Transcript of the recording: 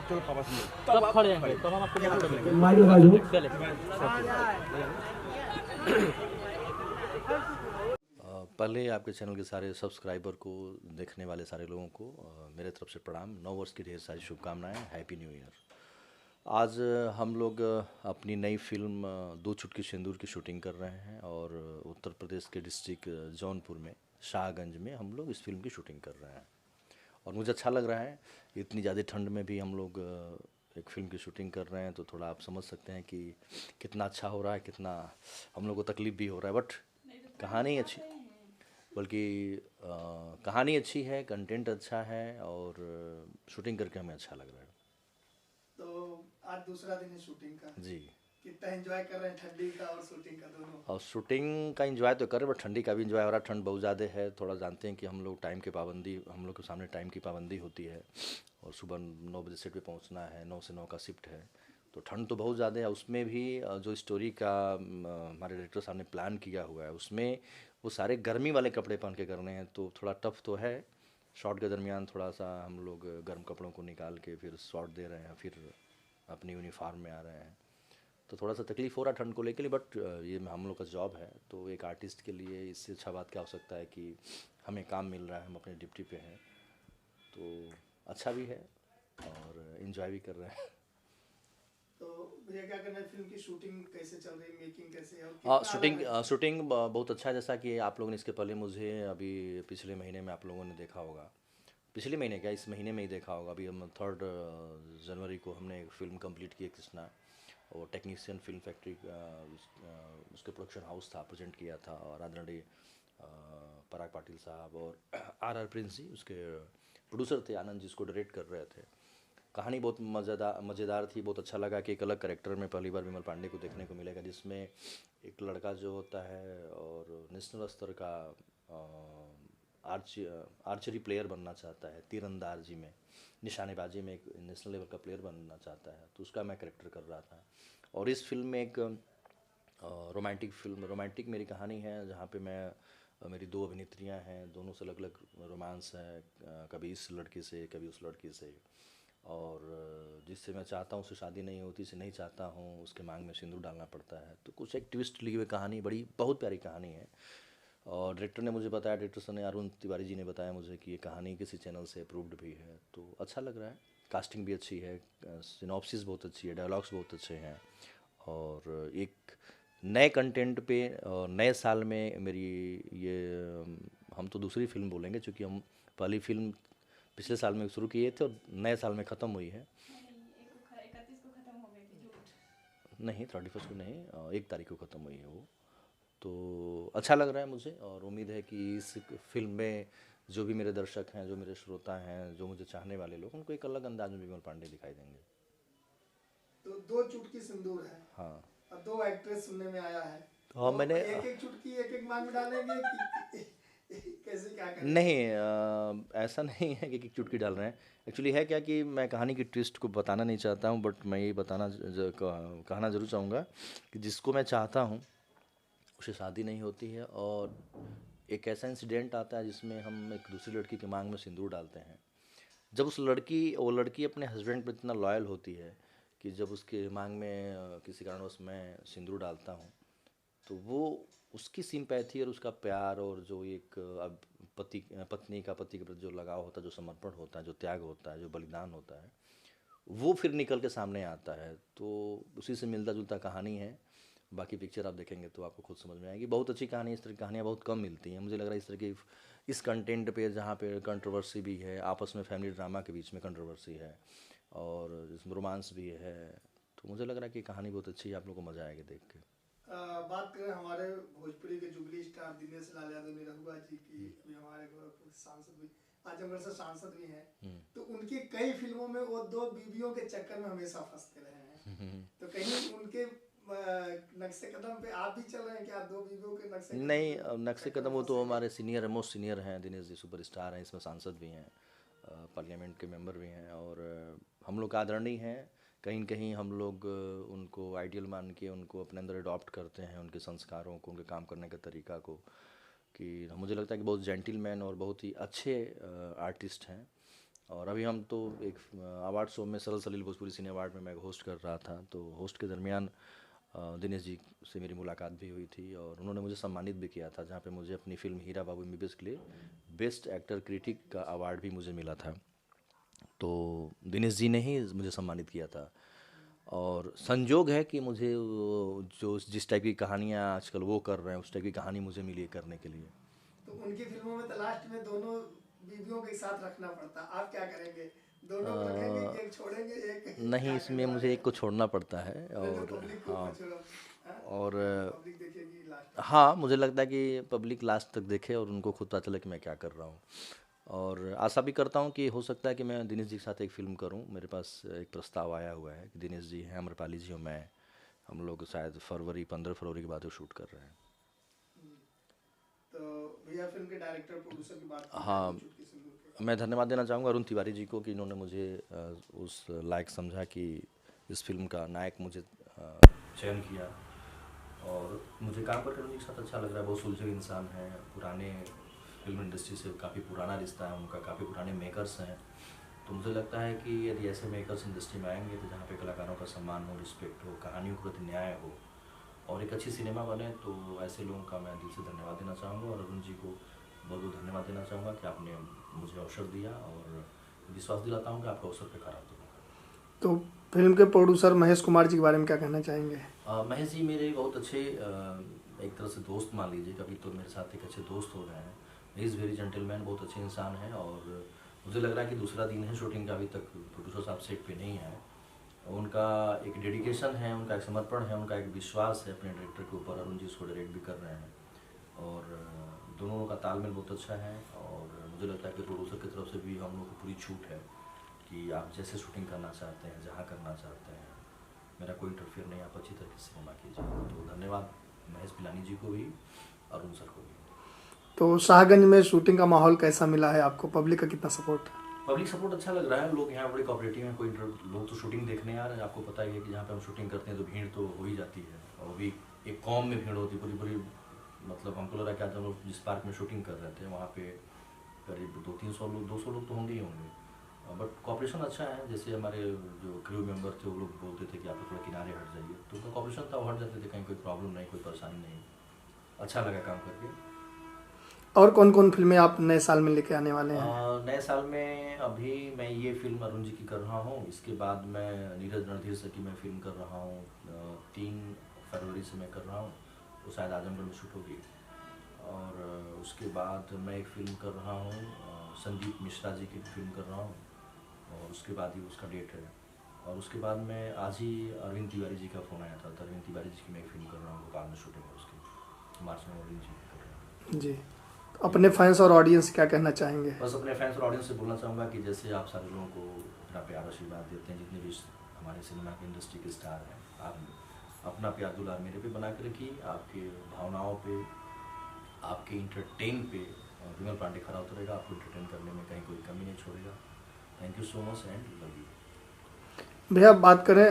चलो पापा से मिलो। कब खड़े हैं तो हम आपको यहाँ कर लेंगे। चले पहले आपके चैनल के सारे सब्सक्राइबर को, देखने वाले सारे लोगों को मेरे तरफ से प्रणाम। नव वर्ष की ढेर सारी शुभकामनाएं। Happy new year. आज हम लोग अपनी नई फिल्म दो चुटकी सिंदूर की शूटिंग कर रहे हैं और उत्तर प्रदेश के डिस्ट्रिक्ट जौनपुर में शाहगंज में हम लोग इस फिल्म की शूटिंग कर रहे हैं। और मुझे अच्छा लग रहा है, इतनी ज़्यादा ठंड में भी हम लोग एक फ़िल्म की शूटिंग कर रहे हैं, तो थोड़ा आप समझ सकते हैं कि कितना अच्छा हो रहा है, कितना हम लोग को तकलीफ़ भी हो रहा है। बट कहानी अच्छी, बल्कि कहानी अच्छी है, कंटेंट अच्छा है और शूटिंग करके हमें अच्छा लग रहा है। तो आज दूसरा दिन है शूटिंग का। जी। कितना एंजॉय कर रहे हैं ठंडी का और शूटिंग का दोनों? और शूटिंग का एंजॉय तो कर रहे हैं, बट ठंडी का भी एंजॉय हो रहा है। ठंड बहुत ज़्यादा है, थोड़ा जानते हैं कि हम लोग टाइम की पाबंदी, हम लोग के सामने टाइम की पाबंदी होती है और सुबह 9 बजे सेट पे पहुंचना है, 9 से 9 का शिफ्ट है, तो ठंड तो बहुत ज़्यादा है। उसमें भी जो स्टोरी का हमारे डायरेक्टर साहब ने प्लान किया हुआ है, उसमें वो सारे गर्मी वाले कपड़े पहन के करने हैं, तो थोड़ा टफ तो है। शॉट के दरमियान थोड़ा सा हम लोग गर्म कपड़ों को निकाल के फिर शॉट दे रहे हैं, फिर अपनी यूनिफॉर्म में आ रहे हैं, तो थोड़ा सा तकलीफ़ हो रहा है ठंड को लेकर। बट ये हम लोग का जॉब है, तो एक आर्टिस्ट के लिए इससे अच्छा बात क्या हो सकता है कि हमें काम मिल रहा है, हम अपने ड्यूटी पे हैं, तो अच्छा भी है और इन्जॉय भी कर रहे हैं। तो भैया क्या करना है, फिल्म की शूटिंग कैसे चल रही है, मेकिंग कैसे है और हाँ, कितना शूटिंग अलग है? शूटिंग बहुत अच्छा है। जैसा कि आप लोगों ने इसके पहले मुझे अभी पिछले महीने में आप लोगों ने देखा होगा, पिछले महीने क्या इस महीने में ही देखा होगा। अभी हम 3 जनवरी को हमने एक फ़िल्म कंप्लीट की है, कृष्णा, और टेक्नीशियन फिल्म फैक्ट्री उसके प्रोडक्शन हाउस था, प्रेजेंट किया था, और आदरणीय पराग पाटिल साहब और आर प्रिंस जी उसके प्रोड्यूसर थे, आनंद जी इसको डायरेक्ट कर रहे थे। कहानी बहुत मज़ेदार थी। बहुत अच्छा लगा कि एक अलग कैरेक्टर में पहली बार विमल पांडे को देखने को मिलेगा, जिसमें एक लड़का जो होता है और नेशनल स्तर का आर्चरी प्लेयर बनना चाहता है, तीरंदाजी में, निशानेबाजी में एक नेशनल लेवल का प्लेयर बनना चाहता है, तो उसका मैं कैरेक्टर कर रहा था। और इस फिल्म में एक रोमांटिक मेरी कहानी है, जहाँ पे मैं मेरी 2 अभिनेत्रियाँ हैं, दोनों से अलग अलग रोमांस है, कभी इस लड़की से कभी उस लड़की से, और जिससे मैं चाहता हूँ उससे शादी नहीं होती, जिसे नहीं चाहता हूँ उसके मांग में सिंदूर डालना पड़ता है। तो कुछ एक ट्विस्ट ली हुई कहानी, बड़ी बहुत प्यारी कहानी है। और डायरेक्टर ने मुझे बताया, डायरेक्टर सर ने, अरुण तिवारी जी ने बताया मुझे कि ये कहानी किसी चैनल से अप्रूव्ड भी है, तो अच्छा लग रहा है। कास्टिंग भी अच्छी है, सिनॉप्सिस बहुत अच्छी है, डायलॉग्स बहुत अच्छे हैं, और एक नए कंटेंट पे और नए साल में मेरी ये हम तो दूसरी फिल्म बोलेंगे, क्योंकि हम पहली फिल्म पिछले साल में शुरू किए थे और नए साल में ख़त्म हुई है। नहीं, 31 को नहीं, 1 तारीख को ख़त्म हुई है वो। तो अच्छा लग रहा है मुझे, और उम्मीद है कि इस फिल्म में जो भी मेरे दर्शक हैं, जो मेरे श्रोता हैं, जो मुझे चाहने वाले लोग, उनको एक अलग अंदाज में विमल पांडे दिखाई देंगे। तो 2 चुटकी सिंदूर है। हाँ। और 2 एक्ट्रेस सुनने में आया है। हाँ, तो मैंने एक एक चुटकी एक एक मांग में डालेंगे कि कैसे क्या करेंगे? नहीं, ऐसा नहीं है कि चुटकी डाल रहे हैं। एक्चुअली है क्या कि मैं कहानी की ट्विस्ट को बताना नहीं चाहता हूँ, बट मैं ये कहना ज़रूर चाहूँगा कि जिसको मैं चाहता हूँ उससे शादी नहीं होती है, और एक ऐसा इंसिडेंट आता है जिसमें हम एक दूसरी लड़की की मांग में सिंदूर डालते हैं। जब वो लड़की अपने हस्बैंड पर इतना लॉयल होती है कि जब उसके मांग में किसी कारणवश मैं सिंदूर डालता हूँ, तो वो उसकी सिंपैथी और उसका प्यार, और जो एक अब पत्नी का पति के प्रति जो लगाव होता है, जो समर्पण होता है, जो त्याग होता है, जो बलिदान होता है, वो फिर निकल के सामने आता है। तो उसी से मिलता जुलता कहानी है। बाकी पिक्चर आप देखेंगे तो आपको खुद समझ में आएगी। बहुत अच्छी कहानी, इस तरह की कहानियाँ बहुत कम मिलती हैं। मुझे लग रहा है इस तरह की, इस कंटेंट पे, जहाँ पे कंट्रोवर्सी भी है, आपस में फैमिली ड्रामा के बीच में कंट्रोवर्सी है, और इसमें रोमांस भी है, तो मुझे लग रहा है कि कहानी बहुत अच्छी है, आप लोग को मज़ा आएगा देख के। बात करें हमारे भोजपुरी के जुबली स्टार दिनेश लाल यादव निरहुआ जी की, अभी हमारे गोरखपुर सांसद भी, आजमगढ़ से सांसद भी हैं, तो उनकी कई फिल्मों में वो 2 बीवियों के चक्कर में हमेशा फंसते रहे हैं। तो कहीं उनके नक्शे कदम पे आप भी चल रहे हैं क्या, 2 बीवियों के नक्शे कदम नहीं, पे नक्शे चक्कर कदम में वो तो फंसेंगे? हमारे सीनियर, मोस्ट सीनियर हैं, दिनेश जी सुपरस्टार हैं, इसमें सांसद भी हैं, पार्लियामेंट के मेंबर भी हैं, और हम लोग का आदरणीय हैं। कहीं न कहीं हम लोग उनको आइडियल मान के उनको अपने अंदर अडॉप्ट करते हैं, उनके संस्कारों को, उनके काम करने के तरीका को, कि मुझे लगता है कि बहुत जेंटिलमैन और बहुत ही अच्छे आर्टिस्ट हैं, और अभी हम तो एक अवार्ड शो में सरल सलील भोजपुरी सिने अवार्ड में मैं होस्ट कर रहा था, तो होस्ट के दरमियान दिनेश जी से मेरी मुलाकात भी हुई थी और उन्होंने मुझे सम्मानित भी किया था, जहाँ पे मुझे अपनी फिल्म हीरा बाबू एमबीबीएस के लिए बेस्ट एक्टर क्रिटिक का अवार्ड भी मुझे मिला था। तो दिनेश जी ने ही मुझे सम्मानित किया था और संजोग है कि मुझे जो जिस टाइप की कहानियाँ आजकल वो कर रहे हैं उस टाइप की कहानी मुझे मिली है करने के लिए। तो उनकी फिल्मों में तो लास्ट में दोनों बीवियों के साथ रखना पड़ता, आप क्या करेंगे? दोनों को रखेंगे, एक छोड़ेंगे, एक नहीं, इसमें मुझे एक को छोड़ना पड़ता है और पब्लिक को हाँ छोड़ो, और पब्लिक देखेगी लास्ट। हाँ, मुझे लगता है कि पब्लिक लास्ट तक देखे और उनको खुद पता चले कि मैं क्या कर रहा हूँ। और आशा भी करता हूँ कि हो सकता है कि मैं दिनेश जी के साथ एक फ़िल्म करूँ। मेरे पास एक प्रस्ताव आया हुआ है कि दिनेश जी हैं, आम्रपाली जी और मैं, हम लोग शायद 15 फरवरी के बाद वो शूट कर रहे हैं। तो भैया फिल्म के डायरेक्टर प्रोड्यूसर की बात हाँ, चुटकी सिंदूर के, मैं धन्यवाद देना चाहूँगा अरुण तिवारी जी को कि इन्होंने मुझे उस लायक समझा कि इस फिल्म का नायक मुझे चयन किया और मुझे काम करके उनके साथ अच्छा लग रहा है। बहुत सुलझे इंसान हैं, पुराने फिल्म इंडस्ट्री से काफ़ी पुराना रिश्ता है उनका, काफ़ी पुराने मेकर्स हैं। तो मुझे लगता है कि यदि ऐसे मेकर्स इंडस्ट्री में आएंगे तो जहाँ पे कलाकारों का सम्मान हो, रिस्पेक्ट हो, कहानियों के प्रति न्याय हो और एक अच्छी सिनेमा बने, तो ऐसे लोगों का मैं दिल से धन्यवाद देना चाहूँगा और अरुण जी को बहुत बहुत धन्यवाद देना चाहूँगा कि आपने मुझे अवसर दिया और विश्वास दिलाता हूँ कि आपका अवसर पे खरा उतरूंगा। तो फिल्म के प्रोड्यूसर महेश कुमार जी के बारे में क्या कहना चाहेंगे? महेश जी मेरे बहुत अच्छे एक तरह से दोस्त मान लीजिए, कभी तो मेरे साथ एक अच्छे दोस्त हो गए हैं। ही इज़ वेरी जेंटलमैन, बहुत अच्छे इंसान हैं और मुझे लग रहा है कि दूसरा दिन है शूटिंग का, अभी तक प्रोड्यूसर साहब सेट पे नहीं है। उनका एक डेडिकेशन है, उनका एक समर्पण है, उनका एक विश्वास है अपने डायरेक्टर के ऊपर। अरुण जी उसको डायरेक्ट भी कर रहे हैं और दोनों का तालमेल बहुत अच्छा है और मुझे लगता है कि प्रोड्यूसर की तरफ से भी हम लोग को पूरी छूट है कि आप जैसे शूटिंग करना चाहते हैं, जहाँ करना चाहते हैं, मेरा कोई इंटरफेयर नहीं, आप अच्छी तरह से सिनेमा कीजिए। तो धन्यवाद महेश पिलानी जी को भी, अरुण सर को भी। तो शाहगंज में शूटिंग का माहौल कैसा मिला है आपको? पब्लिक का कितना सपोर्ट? पब्लिक सपोर्ट अच्छा लग रहा है, लोग यहाँ बड़े कोऑपरेटिव हैं। कोई लोग तो शूटिंग देखने आ रहे हैं, आपको पता ही है कि जहाँ पे हम शूटिंग करते हैं तो भीड़ तो हो ही जाती है और भी एक कॉम में भीड़ होती है पूरी पूरी। मतलब हमको लग रहा है कि आज हम लोग जिस पार्क में शूटिंग कर रहे थे वहाँ पे करीब 200-300 लोग, 200 लोग तो होंगे ही होंगे। बट कॉपरेशन अच्छा है, जैसे हमारे जो क्रू मेंबर थे वो लोग बोलते थे कि आप थोड़ा किनारे हट जाइए, तो उनका कॉपरेशन था, वो हट जाते थे, कहीं कोई प्रॉब्लम नहीं, कोई परेशानी नहीं। अच्छा लगा काम करके। और कौन कौन फिल्में आप नए साल में लेके आने वाले हैं? नए साल में अभी मैं ये फिल्म अरुण जी की कर रहा हूँ, इसके बाद मैं नीरज रणधीर सर की मैं फिल्म कर रहा हूँ 3 फरवरी से मैं कर रहा हूँ, वो शायद आजमगढ़ में शूट होगी। और उसके बाद मैं एक फिल्म कर रहा हूँ संदीप मिश्रा जी की फिल्म कर रहा हूँ और उसके बाद ही उसका डेट है। और उसके बाद मैं आज ही अरविंद तिवारी जी का फ़ोन आया था, तो अरविंद तिवारी जी की मैं एक फिल्म कर रहा हूँ, भोपाल में शूटिंग है उसकी, मार्च में अरविंद जी की कर रहा हूँ। जी, तो अपने फैंस और ऑडियंस क्या कहना चाहेंगे? बस अपने फैंस और ऑडियंस से बोलना चाहूँगा कि जैसे आप सारे लोगों को इतना प्यार आशीर्वाद देते हैं, जितने भी हमारे सिनेमा की इंडस्ट्री के स्टार हैं, आप अपना प्यार दुलार मेरे पे बना के रखिए। आपके भावनाओं पे, आपके इंटरटेन पे विमल पांडे खरा उतरेगा, आपको इंटरटेन करने में कहीं कोई कमी नहीं छोड़ेगा। Thank you so much and love you. भैया बात करें